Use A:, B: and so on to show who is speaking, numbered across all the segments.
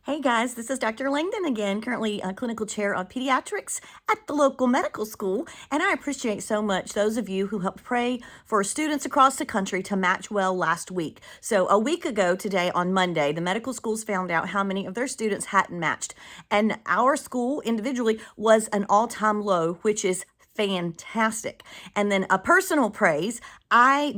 A: Hey guys, this is Dr. Langdon again, currently clinical chair of pediatrics at the local medical school. And I appreciate so much those of you who helped pray for students across the country to match well last week. So a week ago today on Monday, the medical schools found out how many of their students hadn't matched. And our school individually was an all-time low, which is fantastic. And then a personal praise,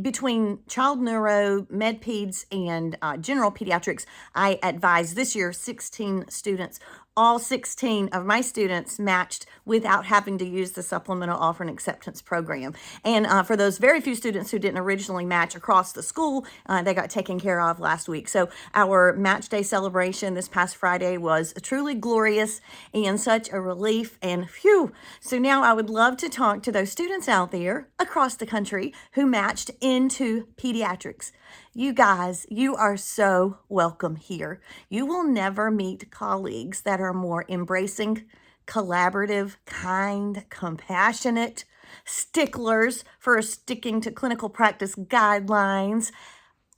A: between child neuro, med peds, and general pediatrics, I advised this year 16 students. All 16 of my students matched without having to use the supplemental offer and acceptance program. And for those very few students who didn't originally match across the school, they got taken care of last week. So our match day celebration this past Friday was truly glorious and such a relief, and phew. So now I would love to talk to those students out there across the country who matched into pediatrics. You guys, you are so welcome here. You will never meet colleagues that are more embracing, collaborative, kind, compassionate, sticklers for sticking to clinical practice guidelines,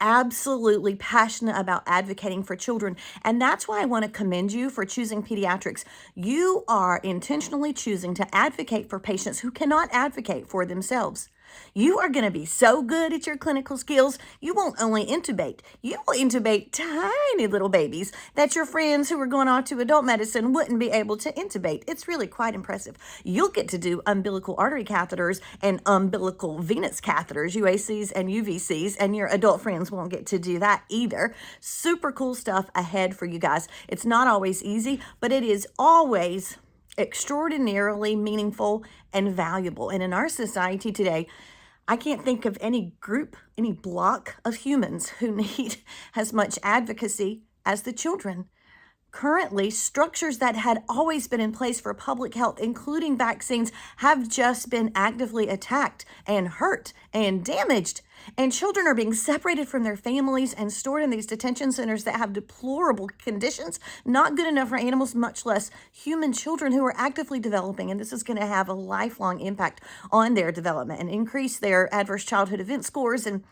A: absolutely passionate about advocating for children. And that's why I want to commend you for choosing pediatrics. You are intentionally choosing to advocate for patients who cannot advocate for themselves. You are going to be so good at your clinical skills, you won't only intubate, you will intubate tiny little babies that your friends who are going on to adult medicine wouldn't be able to intubate. It's really quite impressive. You'll get to do umbilical artery catheters and umbilical venous catheters, UACs and UVCs, and your adult friends won't get to do that either. Super cool stuff ahead for you guys. It's not always easy, but it is always extraordinarily meaningful and valuable. And in our society today, I can't think of any group, any block of humans who need as much advocacy as the children. Currently, structures that had always been in place for public health, including vaccines, have just been actively attacked and hurt and damaged. And children are being separated from their families and stored in these detention centers that have deplorable conditions, not good enough for animals, much less human children who are actively developing. And this is going to have a lifelong impact on their development and increase their adverse childhood event scores. And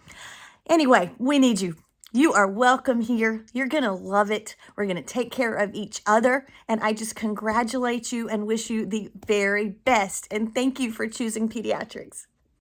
A: anyway, we need you. You are welcome here. You're going to love it. We're going to take care of each other. And I just congratulate you and wish you the very best. And thank you for choosing pediatrics.